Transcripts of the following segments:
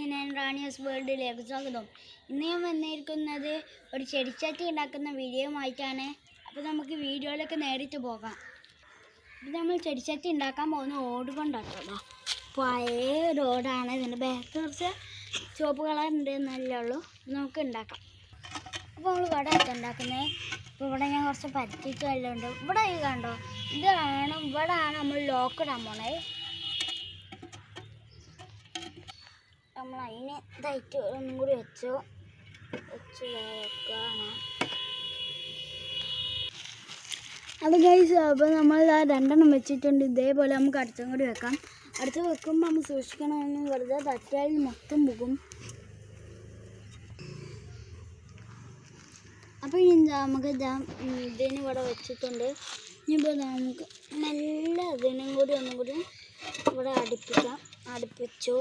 ഞാൻ റാണിയസ് വേൾഡിലേക്ക് സ്വാഗതം. ഇന്ന് ഞാൻ വന്നിരിക്കുന്നത് ഒരു ചെടിച്ചട്ടി ഉണ്ടാക്കുന്ന വീഡിയോയുമായിട്ടാണ്. അപ്പോൾ നമുക്ക് വീഡിയോയിലേക്ക് നേരിട്ട് പോകാം. ഇത് നമ്മൾ ചെടിച്ചട്ടി ഉണ്ടാക്കാൻ പോകുന്ന ഓട് കൊണ്ടാട്ടോ. പഴയ ഓടാണ്. ഇതിൻ്റെ ബാക്ക് കുറച്ച് ചുവപ്പ് കളർ ഉണ്ട് എന്നല്ലേ ഉള്ളൂ. നമുക്ക് ഉണ്ടാക്കാം. അപ്പോൾ നമ്മൾ ഇവിടെ ഉണ്ടാക്കുന്നത്. ഇപ്പോൾ ഇവിടെ ഞാൻ കുറച്ച് പറ്റിച്ച് എല്ലാം ഉണ്ട്. ഇവിടെ കണ്ടോ, ഇവിടെയാണ് നമ്മൾ ലോക്ക് ഇടാൻ പോണത്. നമ്മൾ അതിന് ഇതായിട്ട് ഒന്നും കൂടി വെച്ച് വെക്കുകയാണ്. അപ്പോൾ ഗൈസ്, അപ്പോൾ നമ്മൾ രണ്ടെണ്ണം വെച്ചിട്ടുണ്ട്. ഇതേപോലെ നമുക്ക് അടുത്തും കൂടി വെക്കാം. അടുത്ത് വെക്കുമ്പോൾ നമ്മൾ സൂക്ഷിക്കണമെന്ന്, വെറുതെ തട്ടിയാൽ മൊത്തം പോകും. അപ്പോൾ ഇനി നമുക്ക് ഇതിന് ഇവിടെ വെച്ചിട്ടുണ്ട്. ഇനിയിപ്പോൾ നമുക്ക് നല്ല ഇതിനും കൂടി ഒന്നും കൂടി ഇവിടെ അടുപ്പിച്ചു.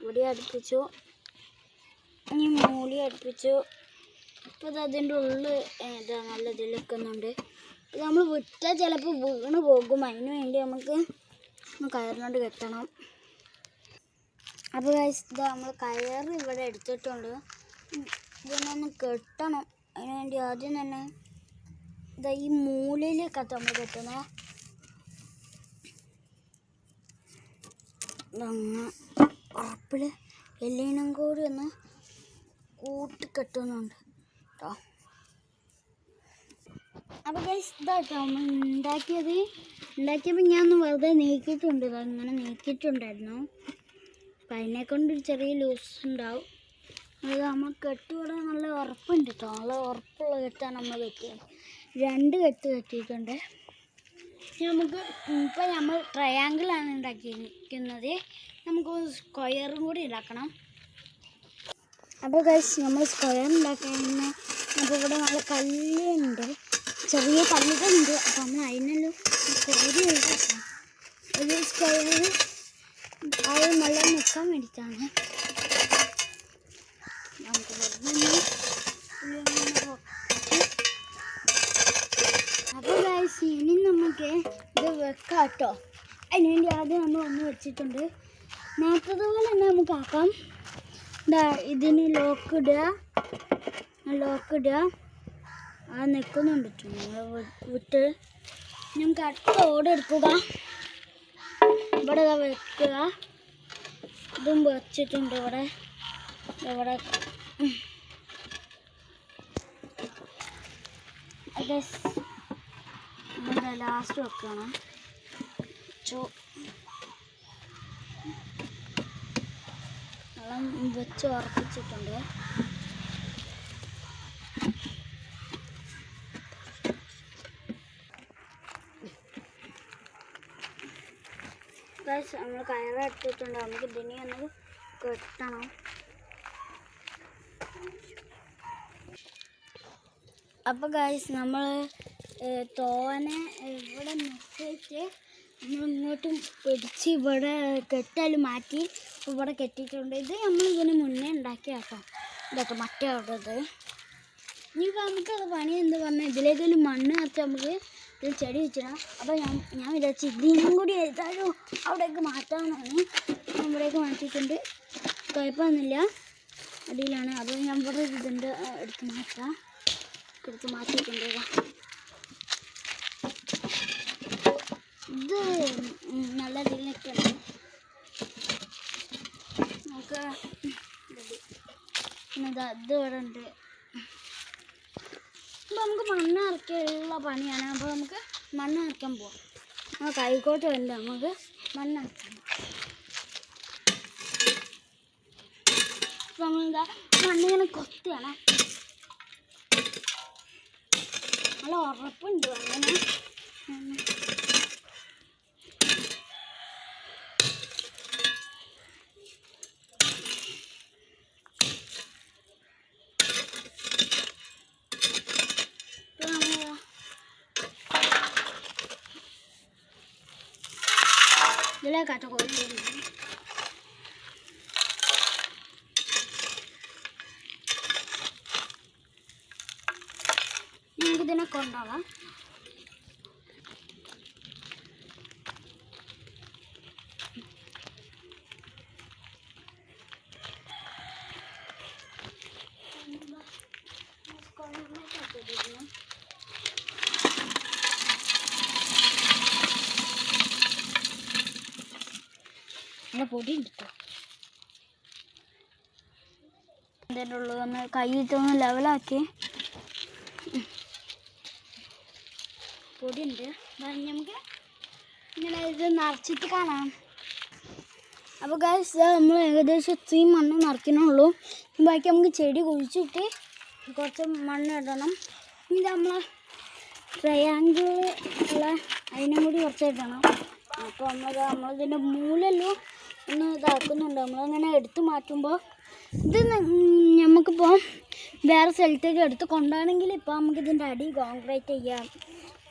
ഇവിടെ അടുപ്പിച്ചു, ഇനി മൂടി അടുപ്പിച്ചു. അപ്പോൾ ഇത് അതിൻ്റെ ഉള്ളിൽ ഇതാ നല്ല ഇതിൽ നിൽക്കുന്നുണ്ട്. ഇത് നമ്മൾ വിറ്റാൽ ചിലപ്പോൾ വീണ് പോകും. അതിന് വേണ്ടി നമുക്ക് കയറിനോട് കെട്ടണം. അപ്പോൾ ഇതാ നമ്മൾ കയർ ഇവിടെ എടുത്തിട്ടുണ്ട്. ഇതിനൊന്ന് കെട്ടണം. അതിന് വേണ്ടി ആദ്യം തന്നെ ഇതാ ഈ മൂലയിലേക്കാണ് നമ്മൾ കെട്ടുന്നത്. ഇതങ്ങ് ഉറപ്പിൽ എല്ലിനും കൂടി ഒന്ന് കൂട്ടിക്കെട്ടുന്നുണ്ട് കേട്ടോ. അപ്പോൾ ഗൈസ്, ഇതാട്ടോ നമ്മൾ ഉണ്ടാക്കിയപ്പോൾ ഞാൻ ഒന്ന് വെറുതെ നീക്കിയിട്ടുണ്ട്. അങ്ങനെ നീക്കിയിട്ടുണ്ടായിരുന്നു. അപ്പം അതിനെക്കൊണ്ട് ചെറിയ ലൂസ് ഉണ്ടാവും. അത് നമ്മൾ കെട്ടിവിടെ നല്ല ഉറപ്പുണ്ട് കേട്ടോ. നല്ല ഉറപ്പുള്ള കെട്ടാണ് നമ്മൾ കെട്ടിയത്. 2 കെട്ട് കെട്ടിയിട്ടുണ്ട്. നമുക്ക് ഇപ്പം നമ്മൾ ട്രയാങ്കിളാണ് ഉണ്ടാക്കിയിരിക്കുന്നത്. നമുക്ക് സ്ക്വയറും കൂടി ഉണ്ടാക്കണം. അപ്പോൾ ഗൈസ്, നമ്മൾ സ്ക്വയർ ഉണ്ടാക്കാൻ അപ്പോൾ ഇവിടെ നല്ല കല്ലുണ്ട്, ചെറിയ കല്ലുകളുണ്ട്. അപ്പോൾ നമ്മൾ അതിനെല്ലാം കോരി ഉണ്ടാക്കണം. ഒരു സ്ക്വയർ അത് നല്ല നിൽക്കാൻ വേണ്ടിയിട്ടാണ്. നമുക്ക് അപ്പോൾ ഗൈസ്, ഇനി നമുക്ക് ഇത് വെക്കാം കേട്ടോ. അതിന് വേണ്ടി ആദ്യം നമ്മൾ ഒന്ന് വെച്ചിട്ടുണ്ട്. നേരത്തതുപോലെ തന്നെ നമുക്ക് ആക്കാം. ഇതിന് ലോക്ക് ഇടുക. അത് നിൽക്കുന്നുണ്ട്. നമ്മൾ വിട്ട് നമുക്ക് അടുത്ത ഓട് എടുക്കുക. ഇവിടെ വെക്കുക. ഇതും വെച്ചിട്ടുണ്ട്. ഇവിടെ ലാസ്റ്റ് വെക്കണം. വെള്ളം വെച്ച് ഉറപ്പിച്ചിട്ടുണ്ട്. ഗൈസ്, നമ്മൾ കയറെടുത്തിട്ടുണ്ട്. നമുക്ക് ഇതിനെ ഒന്ന് കെട്ടണം. അപ്പോൾ ഗൈസ്, നമ്മൾ തോനെ ഇവിടെ നിൽക്കിയിട്ട് നമ്മൾ ഇങ്ങോട്ടും പിടിച്ച് ഇവിടെ കെട്ടൽ മാറ്റി ഇവിടെ കെട്ടിയിട്ടുണ്ട്. ഇത് നമ്മൾ ഇതിന് മുന്നേ ഉണ്ടാക്കിയാട്ടോ. ഇതൊക്കെ മറ്റേ അവിടെ ഇത്. ഇനിയിപ്പോൾ നമുക്കത് പണി എന്ത് പറഞ്ഞാൽ ഇതിലേക്കൊരു മണ്ണ് നിറച്ച് നമുക്ക് ഇതിൽ ചെടി വെച്ചിടാം. അപ്പോൾ ഞാൻ വിചാരിച്ചു ഇതിനും കൂടി എഴുതാലോ അവിടേക്ക് മാറ്റാമെന്നാണ്. ഇവിടേക്ക് മാറ്റിയിട്ടുണ്ട്. കുഴപ്പമൊന്നുമില്ല, അടിയിലാണ്. അത് ഞാൻ ഇവിടെ ഇതിൻ്റെ എടുത്ത് മാറ്റിയിട്ടുണ്ട്. ഇത് നല്ല ഇതിലൊക്കെയാണ്. നമുക്ക് ഇത് ഇവിടെ ഉണ്ട്. അപ്പോൾ നമുക്ക് മണ്ണ് ഇറക്കിയുള്ള പണിയാണ്. അപ്പോൾ നമുക്ക് മണ്ണ് ഇറക്കാൻ പോവാം. നമുക്ക് കൈക്കോട്ട് വേണ്ട, നമുക്ക് മണ്ണ് ഇറക്കാം. അപ്പോൾ നമ്മളിതാ മണ്ണിങ്ങനെ കൊത്തിയാണ്. നല്ല ഉറപ്പുണ്ട് അങ്ങനെ. ഇതിലേക്കാട്ടോ കോരി നമുക്കിതിനെ കൊണ്ടുപോകാം. ഇവിടെ പൊടി എടുത്തു എന്തെങ്കിലും ഉള്ളൂ ഒന്ന് കൈയിട്ടൊന്ന് ലെവലാക്കി പൊടിയുണ്ട് നമുക്ക് ഇങ്ങനെ ഇത് നിറച്ചിട്ട് കാണാം. അപ്പോൾ ഗൈസ് നമ്മൾ ഏകദേശം ഇത്രയും മണ്ണ് നിറയ്ക്കണുള്ളൂ. ബാക്കി നമുക്ക് ചെടി കുഴിച്ചിട്ട് കുറച്ച് മണ്ണ് ഇടണം. ഇത് നമ്മൾ ട്രയാങ്കിൾ ഉള്ള അതിനും കൂടി കുറച്ച് ഇടണം. അപ്പോൾ നമ്മളിതിൻ്റെ മൂലെല്ലാം ഒന്ന് ഇതാക്കുന്നുണ്ട്. നമ്മളങ്ങനെ എടുത്ത് മാറ്റുമ്പോൾ ഇത് നമുക്കിപ്പോൾ വേറെ സ്ഥലത്തേക്ക് എടുത്ത് കൊണ്ടുപോകണമെങ്കിൽ ഇപ്പോൾ നമുക്കിതിൻ്റെ അടി കോൺക്രീറ്റ് ചെയ്യാം.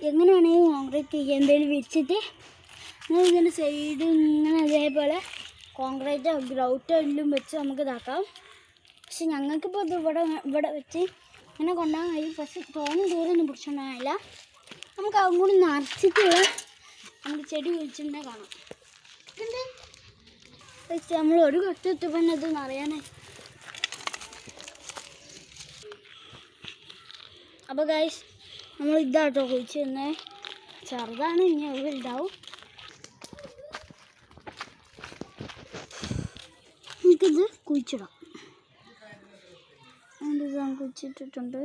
എങ്ങനെ വേണമെങ്കിൽ കോൺക്രീറ്റ് ചെയ്യാം. എന്തെങ്കിലും വിരിച്ചിട്ട് ഇതിൻ്റെ സൈഡ് ഇങ്ങനെ അതേപോലെ കോൺക്രീറ്റോ ഗ്രൗട്ടോ എല്ലാം വെച്ച് നമുക്ക് ഇതാക്കാം. പക്ഷെ ഞങ്ങൾക്കിപ്പോൾ ഇത് ഇവിടെ വെച്ച് ഇങ്ങനെ കൊണ്ടുപോകാൻ കഴിയും. പക്ഷെ തോന്നും ദൂരമൊന്നും പിടിച്ചുകൊണ്ടാകില്ല. നമുക്ക് അതും കൂടി നിറച്ചിട്ട് നമുക്ക് ചെടി കുഴിച്ചിട്ടുണ്ടെങ്കിൽ കാണാം. പക്ഷെ നമ്മൾ ഒരു കൊട്ടിട്ട് പിന്നെ ഇത് നിറയാനായി. അപ്പോൾ ഗൈസ് നമ്മൾ ഇതാട്ടോ കുഴിച്ചിരുന്നത്. ചെറുതാണ്, ഇനി വലുതാവും. നമുക്കിത് കുഴിച്ചിടാം. ഇത് കുഴിച്ചിട്ടിട്ടുണ്ട്.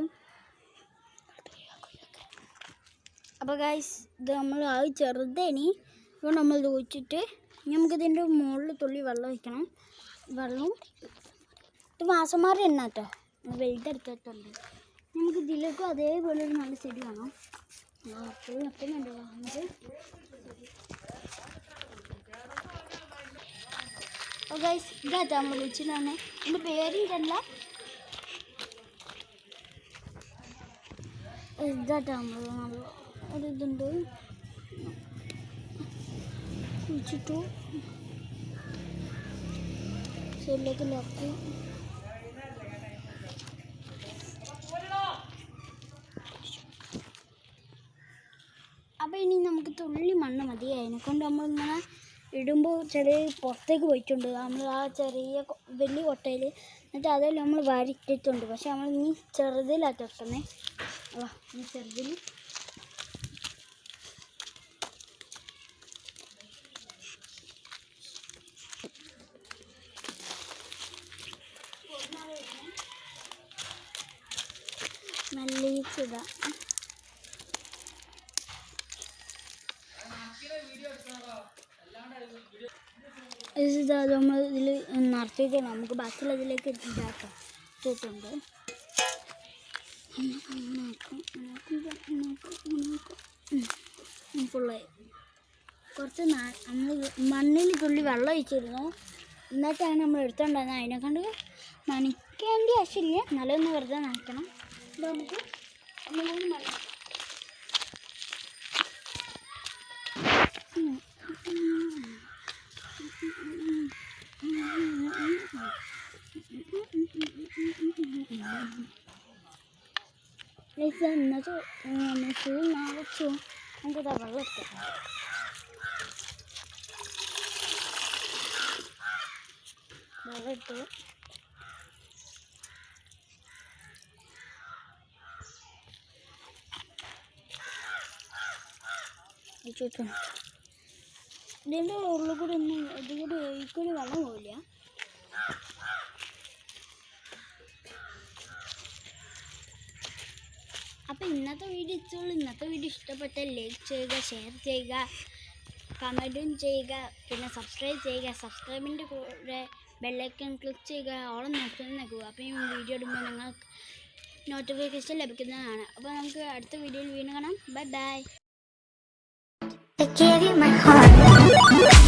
അപ്പോൾ ഗൈസ് ഇത് നമ്മൾ അത് ചെറുതേനി അതുകൊണ്ട് നമ്മളിത് കുഴിച്ചിട്ട് നമുക്കിതിൻ്റെ മുകളിൽ തുള്ളി വെള്ളം ഒഴിക്കണം. വെള്ളവും ഇത് മാസന്മാരുടെ എണ്ണ കേട്ടോ, വലുതെടുത്തിട്ടുണ്ട്. നമുക്ക് ഇതിലേക്കും അതേപോലെ ഒരു നല്ല ചെടി വേണം. അപ്പോൾ വെക്കുന്നുണ്ട് നമുക്ക്. അപ്പോൾ ഗൈസ് ഇതാട്ടോ നമ്മൾ കുഴിച്ചിട്ടാണ്. എൻ്റെ പേരില്ല ഇതാട്ടോ നമ്മൾ നല്ല ഒരിതുണ്ട് കുഴിച്ചിട്ടു. സൈഡിലേക്ക് ലക്കി അപ്പോൾ ഇനി നമുക്ക് തുള്ളി മണ്ണ് മതി. അതിനെക്കൊണ്ട് നമ്മളിങ്ങനെ ഇടുമ്പോൾ ചെറിയ പുറത്തേക്ക് പോയിട്ടുണ്ട്. നമ്മൾ ആ ചെറിയ വലിയ കൊട്ടയിൽ എന്നിട്ട് അതെല്ലാം നമ്മൾ വാരിയിട്ടിട്ടുണ്ട്. പക്ഷെ നമ്മൾ ഇനി ചെറുതിലായിട്ട് വെക്കുന്നേ. ഈ ചെറുതിൽ നല്ലിച്ചിടാം. നമ്മൾ ഇതിൽ നിറച്ചിട്ട് നമുക്ക് ബാക്കിയുള്ള ഇതിലേക്ക് ഇതാക്കാം ഇട്ടിട്ടുണ്ട്. ഫുള്ളായി. കുറച്ച് നമ്മൾ മണ്ണിൽ തുള്ളി വെള്ളം ഒഴിച്ചിരുന്നു. എന്നിട്ടാണ് നമ്മൾ എടുത്തോണ്ടായിരുന്നത്. അതിനെ കൊണ്ട് നനയ്ക്കേണ്ട ആവശ്യമില്ല, നല്ലൊന്ന് വെറുതെ നനയ്ക്കണം. ഇത് നമുക്ക് ഒന്നുകൂടി മതി. എന്നിട്ട് ഫുൾ നിറച്ചു നമുക്കിതാ വെള്ളം എടുക്കാം. വെള്ളം ഇട്ട് ചുറ്റും ഇതിൻ്റെ ഉള്ളിൽ കൂടി ഒന്നും ഇതുകൂടി ഒഴിക്കൂടി വെള്ളം പോവില്ല. അപ്പോൾ ഇന്നത്തെ വീഡിയോ ഇത്രയുള്ളൂ. ഇന്നത്തെ വീഡിയോ ഇഷ്ടപ്പെട്ടാൽ ലൈക്ക് ചെയ്യുക, ഷെയർ ചെയ്യുക, കമൻറ്റും ചെയ്യുക, പിന്നെ സബ്സ്ക്രൈബ് ചെയ്യുക. സബ്സ്ക്രൈബിൻ്റെ കൂടെ ബെല്ലൈക്കൺ ക്ലിക്ക് ചെയ്യുക, ഓളം നോക്കി നിൽക്കുക. അപ്പോൾ ഈ വീഡിയോ ഇടുമ്പോൾ നിങ്ങൾക്ക് നോട്ടിഫിക്കേഷൻ ലഭിക്കുന്നതാണ്. അപ്പോൾ നമുക്ക് അടുത്ത വീഡിയോയിൽ വീണ്ടും കാണാം. Bye bye. I gave you my heart.